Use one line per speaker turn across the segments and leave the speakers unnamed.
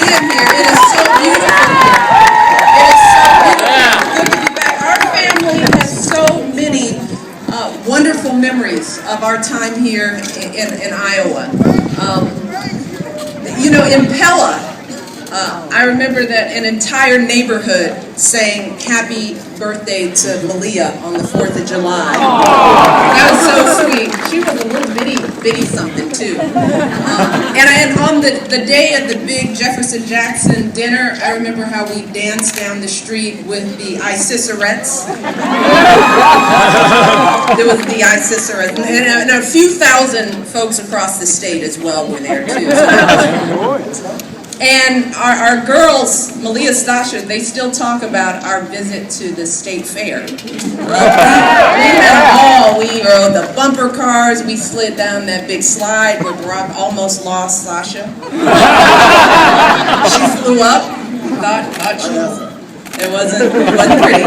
see him here. It is so beautiful here. It is so beautiful. Good to be back. Our family has so many wonderful memories of our time here in Iowa. In Pella, I remember that an entire neighborhood sang happy birthday to Malia on the 4th of July. That was so sweet. She was a little bitty something too. And on the day of the big Jefferson Jackson dinner, I remember how we danced down the street with the Icicerettes. There was the Icicerettes, and a few thousand folks across the state as well were there too. And our girls, Malia, Stasha, they still talk about our visit to the state fair. We had a ball. We rode the bumper cars. We slid down that big slide where Barack almost lost Sasha. She flew up. Thought she was. It wasn't pretty.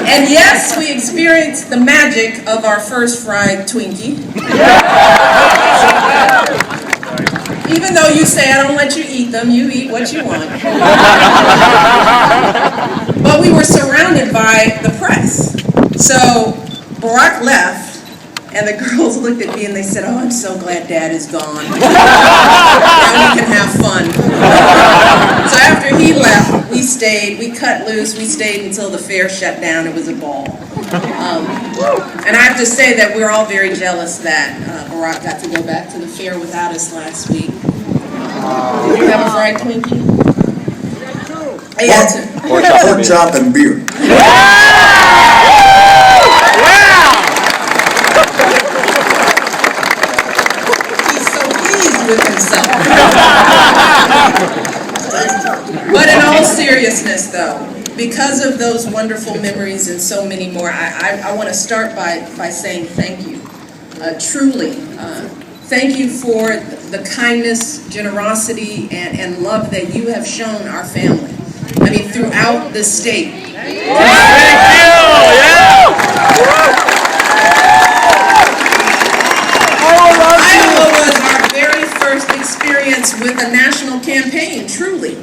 And yes, we experienced the magic of our first fried Twinkie. Even though you say I don't let you eat them, you eat what you want. But we were surrounded by the press. So Barack left, and the girls looked at me and they said, "Oh, I'm so glad Dad is gone. Now we can have fun." So after he left, we stayed, we cut loose, we stayed until the fair shut down. It was a ball. And I have to say that we're all very jealous that Barack got to go back to the fair without us last week. Did you have a fried Twinkie? I had to.
Pork chop and beer.
He's so pleased with himself. But in all seriousness, though, because of those wonderful memories and so many more, I want to start by saying thank you. Truly, thank you for the kindness, generosity, and love that you have shown our family. I mean, throughout the state.
Thank you! Yeah!
Iowa was our very first experience with a national campaign, truly.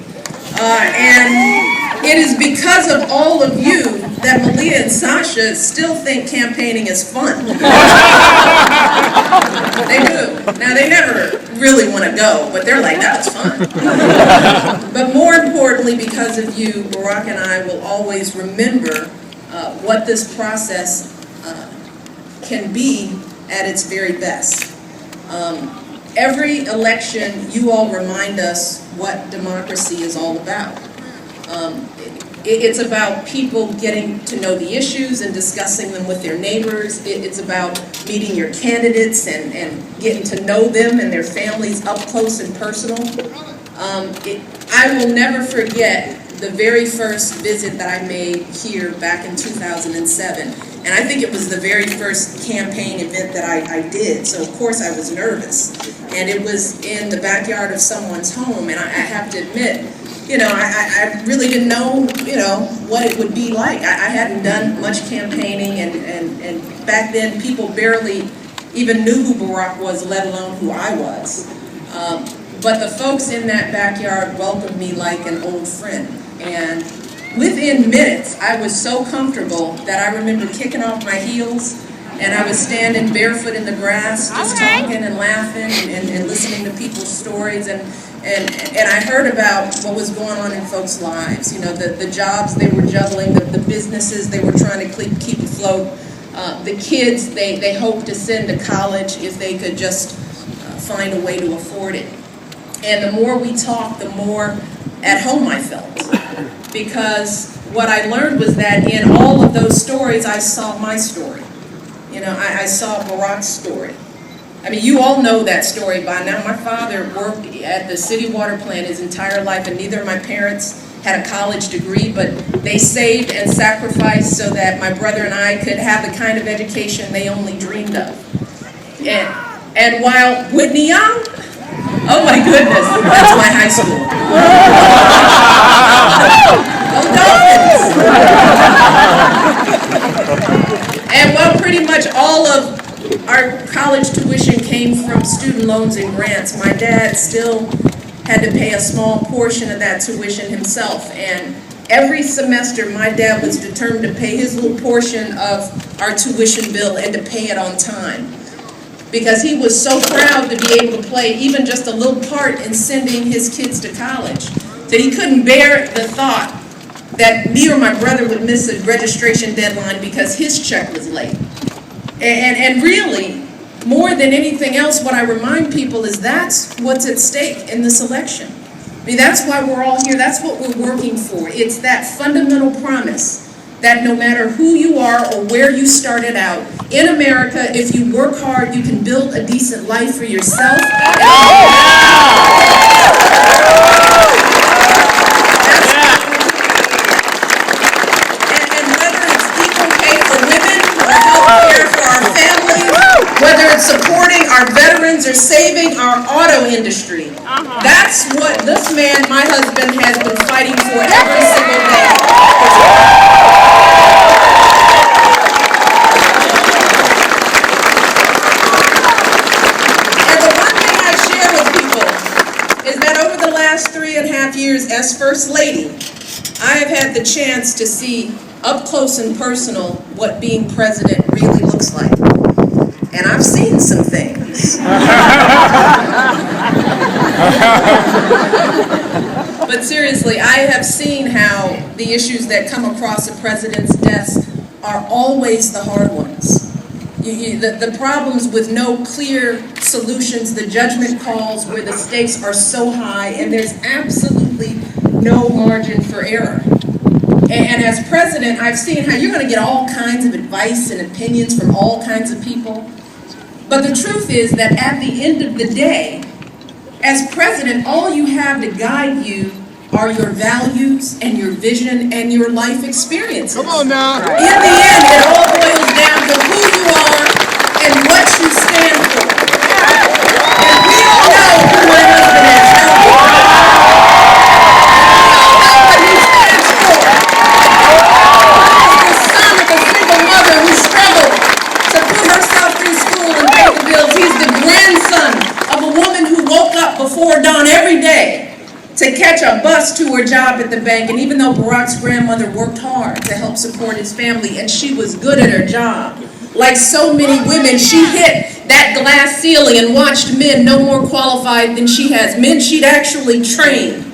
And it is because of all of you that Malia and Sasha still think campaigning is fun. They do. Now, they never really want to go, but they're like, "That's fun." But more importantly, because of you, Barack and I will always remember what this process can be at its very best. Every election, you all remind us what democracy is all about. It's about people getting to know the issues and discussing them with their neighbors. It's about meeting your candidates and getting to know them and their families up close and personal. I will never forget the very first visit that I made here back in 2007. And I think it was the very first campaign event that I did, so of course I was nervous. And it was in the backyard of someone's home, and I have to admit, I really didn't know, what it would be like. I hadn't done much campaigning, and back then people barely even knew who Barack was, let alone who I was. But the folks in that backyard welcomed me like an old friend. And within minutes, I was so comfortable that I remember kicking off my heels, and I was standing barefoot in the grass, just talking and laughing and listening to people's stories. And I heard about what was going on in folks' lives, the jobs they were juggling, the businesses they were trying to keep afloat, the kids they hoped to send to college if they could just find a way to afford it. And the more we talked, the more at home I felt. Because what I learned was that in all of those stories, I saw my story. I saw Barack's story. I mean, you all know that story by now. My father worked at the city water plant his entire life, and neither of my parents had a college degree, but they saved and sacrificed so that my brother and I could have the kind of education they only dreamed of. And while Whitney Young, oh my goodness, that's my high school. Dolphins! And while pretty much all of our college tuition came from student loans and grants, my dad still had to pay a small portion of that tuition himself. And every semester, my dad was determined to pay his little portion of our tuition bill and to pay it on time. Because he was so proud to be able to play even just a little part in sending his kids to college, that he couldn't bear the thought that me or my brother would miss a registration deadline because his check was late. And really, more than anything else, what I remind people is that's what's at stake in this election. I mean, that's why we're all here. That's what we're working for. It's that fundamental promise that no matter who you are or where you started out, in America, if you work hard, you can build a decent life for yourself. Whether it's supporting our veterans or saving our auto industry. That's what this man, my husband, has been fighting for every single day. And the one thing I share with people is that over the last 3.5 years as First Lady, I have had the chance to see up close and personal what being president really looks like. And I've seen some things. But seriously, I have seen how the issues that come across a president's desk are always the hard ones. The problems with no clear solutions, the judgment calls where the stakes are so high and there's absolutely no margin for error. And as president, I've seen how you're going to get all kinds of advice and opinions from all kinds of people. But the truth is that at the end of the day, as president, all you have to guide you are your values and your vision and your life experiences.
Come on now.
In the end, it all boils down to who you are and what you stand for. And we all know who my husband is. What he stands for. He's the son of a single mother who struggled to put herself through school and pay the bills. He's the grandson of a woman who woke up before dawn every day to catch a bus to her job at the bank. And even though Barack's grandmother worked hard to help support his family and she was good at her job, like so many women, she hit that glass ceiling and watched men no more qualified than she has, men she'd actually trained,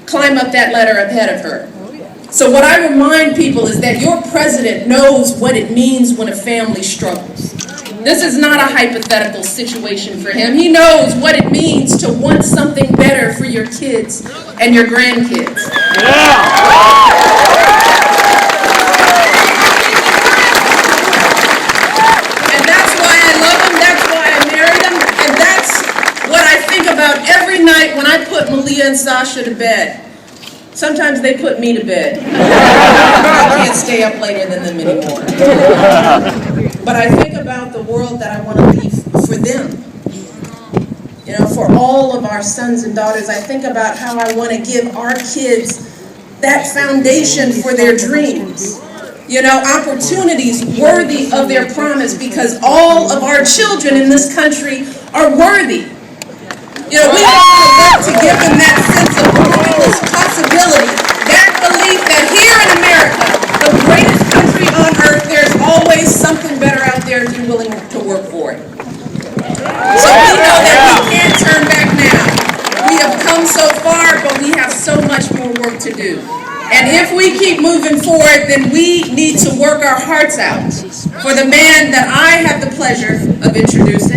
climb up that ladder ahead of her. So what I remind people is that your president knows what it means when a family struggles. This is not a hypothetical situation for him. He knows what it means to want something better for your kids and your grandkids. And that's why I love him. That's why I married him. And that's what I think about every night when I put Malia and Sasha to bed. Sometimes they put me to bed. I can't stay up later than them anymore. But I think about the world that I want to leave for them. You know, for all of our sons and daughters, I think about how I want to give our kids that foundation for their dreams. You know, opportunities worthy of their promise, because all of our children in this country are worthy. You know, we have to work to give them that sense of limitless possibility, that belief that here in America, the greatest country on earth, there's always something better out there if you're willing to work for it. So we know that we can't turn back now. We have come so far, but we have so much more work to do. And if we keep moving forward, then we need to work our hearts out for the man that I have the pleasure of introducing.